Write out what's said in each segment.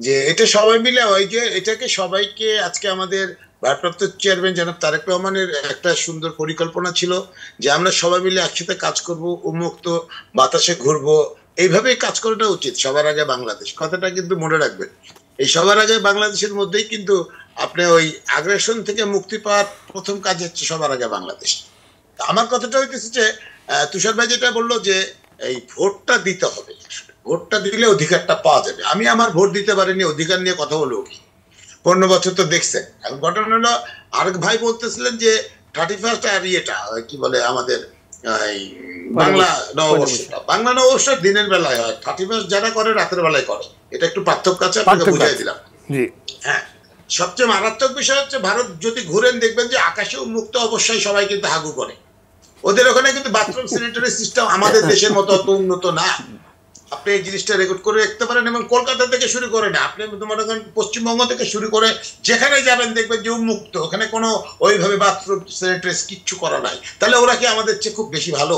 যে এটা সবাই মিলে ওই যে এটাকে সবাইকে আজকে আমাদের ভারপ্রাপ্ত চেয়ারম্যান জনাব তারেক রহমানের একটা সুন্দর পরিকল্পনা ছিল যে আমরা সবাই মিলে একসাথে কাজ করব, উন্মুক্ত বাতাসে ঘুরবো, এইভাবেই কাজ করাটা উচিত। সবার আগে বাংলাদেশ কথাটা কিন্তু মনে রাখবেন। এই সবার আগে বাংলাদেশের মধ্যেই কিন্তু আপনি ওই আগ্রাসন থেকে মুক্তি পাওয়ার প্রথম কাজ হচ্ছে সবার আগে বাংলাদেশ। আমার কথাটা হইতেছে যে তুষার ভাই যেটা বললো যে এই ভোটটা দিতে হবে, ভোটটা দিলে অধিকারটা পাওয়া যাবে। আমি আমার ভোট দিতে পারিনি, অধিকার নিয়ে কথা বলবো কি? 15 বছর তো দেখছেন। এখন ঘটনা হলো আরেক ভাই বলতেছিলেন যে 31st আর ইয়েটা কি বলে আমাদের বাংলা নববর্ষটা, বাংলা নববর্ষ দিনের বেলায় হয়, 31st যারা করে রাতের বেলায় করে। এটা একটু পার্থক্য আছে, আপনাকে বুঝাই দিলাম। হ্যাঁ, সবচেয়ে মারাত্মক বিষয় হচ্ছে ভারত যদি ঘুরেন দেখবেন যে আকাশে উন্মুক্ত অবশ্যই সবাই কিন্তু হাগু করে। ওদের ওখানে কিন্তু বাথরুম স্যানিটারি সিস্টেম আমাদের দেশের মতো অত উন্নত না। আপনি এই জিনিসটা রেকর্ড করে রাখতে পারেন। এবং কলকাতা থেকে শুরু করে না, আপনি মনে করেন পশ্চিমবঙ্গ থেকে শুরু করে যেখানে যাবেন দেখবেন যে উন্মুক্ত, ওখানে কোনো ওইভাবে বাথরুম স্যানিটারি কিচ্ছু করা নাই। তাহলে ওরা কি আমাদের চেয়ে খুব বেশি ভালো?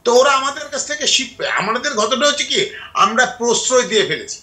তো ওরা আমাদের কাছ থেকে শিখবে। আমাদের ঘটনা হচ্ছে কি, আমরা প্রশ্রয় দিয়ে ফেলেছি।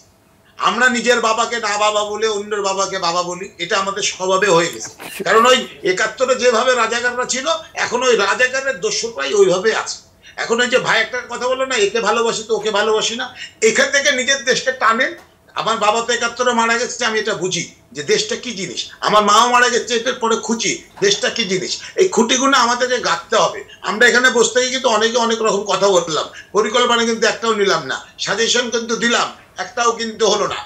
আমরা নিজের বাবাকে না বাবা বলে অন্যের বাবাকে বাবা বলি, এটা আমাদের স্বভাবে হয়ে গেছে। কারণ ওই 71-এ যেভাবে রাজাকাররা ছিল, এখন ওই রাজাকারের দস্যুরাই ওইভাবে আছে। এখন ওই যে ভাই একটা কথা বললো না, একে ভালোবাসি তো ওকে ভালোবাসি না, এখান থেকে নিজের দেশকে টানেন। আমার বাবা তো 71-এ মারা গেছে, আমি এটা বুঝি যে দেশটা কি জিনিস। আমার মাও মারা গেছে, এটার পরে খুঁজি দেশটা কি জিনিস। এই খুঁটিগুলো আমাদেরকে গাঁথতে হবে। আমরা এখানে বসে থেকে কিন্তু অনেকে অনেক রকম কথা বললাম, পরিকল্পনা কিন্তু একটাও নিলাম না, সাজেশন কিন্তু দিলাম, একটাও কিন্তু হলো না।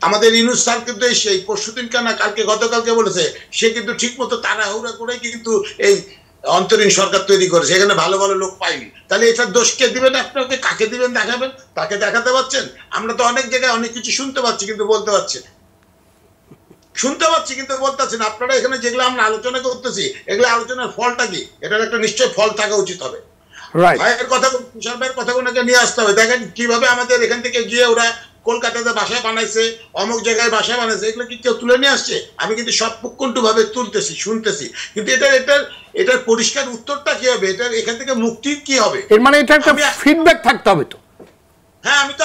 আমাদের ইউনূস স্যার কিন্তু সেই পরশুদিন কানা কালকে গতকালকে বলেছে, সে কিন্তু ঠিক মতো তাড়াহুড়া করে কিন্তু এই অন্তরীণ সরকার তৈরি করেছে, এখানে ভালো ভালো লোক পাইনি। তাহলে এটার দোষ কে দিবেন? আপনাকে কাকে দিবেন? দেখাবেন, তাকে দেখাতে পারছেন? আমরা তো অনেক জায়গায় অনেক কিছু শুনতে পাচ্ছি কিন্তু বলতে পারছি না, শুনতে পাচ্ছি কিন্তু বলতে পারছি না। আপনারা এখানে যেগুলো আমরা আলোচনা করতেছি, এগুলো আলোচনার ফলটা কি? এটার একটা নিশ্চয় ফল থাকা উচিত হবে। ভাইয়ের কথা, তুষার ভাইয়ের কথাগুলোকে নিয়ে আসতে হবে। দেখেন কিভাবে আমাদের এখান থেকে গিয়ে ওরা কলকাতাতে বাসা বানাইছে, অমুক জায়গায় বাসা বানাইছে, এগুলো কি কেউ তুলে নিয়ে আসছে? আমি কিন্তু সব পুকুন্টু ভাবে তুলতেছি, শুনতেছি, কিন্তু এটার পরিষ্কার উত্তরটা কি হবে? এটার এখান থেকে মুক্তি কি হবে? এর মানে এটা একটা ফিডব্যাক থাকতে হবে তো। হ্যাঁ, আমি তো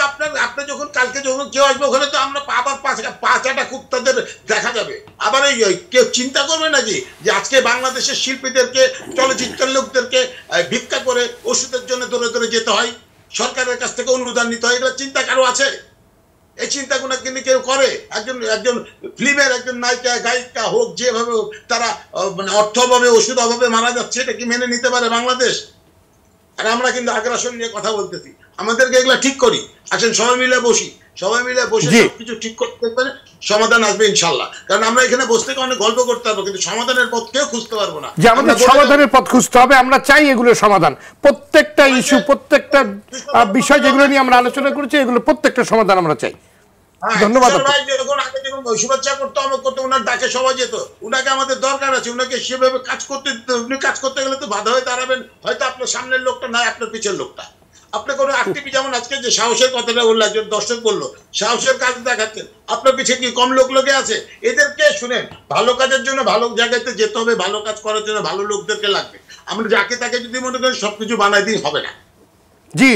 আপনার যখন কালকে যখন কেউ আসবে ওখানে তো আমরা আবার পাঁচাটা খুব তাদের দেখা যাবে। আবার ওই কেউ চিন্তা করবে নাকি যে আজকে বাংলাদেশের শিল্পীদেরকে, চলচ্চিত্রের লোকদেরকে ভিক্ষা করে ওষুধের জন্য দৌড়ে দৌড়ে যেতে হয়, সরকারের কাছ থেকে অনুদান নিতে হয়? এগুলো চিন্তা কারো আছে? এই চিন্তাগুলো কিন্তু কেউ করে? একজন একজন ফিল্মের একজন নায়িকা গায়িকা হোক, যেভাবে হোক, তারা মানে অর্থ অভাবে ওষুধ অভাবে মারা যাচ্ছে, এটা কি মেনে নিতে পারে বাংলাদেশ? আর আমরা কিন্তু আগ্রাসন নিয়ে কথা বলতেছি। আমাদেরকে এগুলা ঠিক করি, আসেন সবাই মিলে বসি, সবাই মিলে বসে সবকিছু ঠিক করতে পারে, সমাধান আসবে ইনশাল্লাহ। কারণ আমরা এখানে বসে থেকে অনেক গল্প করতে পারবো, কিন্তু সমাধানের পথ কেউ খুঁজতে পারবো না। যে আমাদের সমাধানের পথ খুঁজতে হবে, আমরা চাই এগুলো সমাধান। প্রত্যেকটা ইস্যু, প্রত্যেকটা বিষয় যেগুলো নিয়ে আমরা আলোচনা করেছি, এগুলো প্রত্যেকটা সমাধান আমরা চাই। ধন্যবাদ। ভাই যখন আগে যখন শুভেচ্ছা করতো, আমার করতো, ওনার ডাকে সবাই যেত, উনাকে আমাদের দরকার আছে, উনাকে সেভাবে কাজ করতে, উনি কাজ করতে গেলে তো বাধা হয়ে দাঁড়াবেন হয়তো আপনার সামনের লোকটা, নয় আপনার পিছের লোকটা। আপনি কোনো আরটিপি যেমন আজকে যে সাহসের কথাটা বললো, একজন দর্শক বললো সাহসের কাজ দেখাচ্ছেন, আপনার পিছিয়ে কি কম লোক লোকে আছে? এদেরকে শুনেন, ভালো কাজের জন্য ভালো জায়গাতে যেতে হবে, ভালো কাজ করার জন্য ভালো লোকদেরকে লাগবে। আমরা যাকে তাকে যদি মনে করি সবকিছু বানাই দিই, হবে না। জি।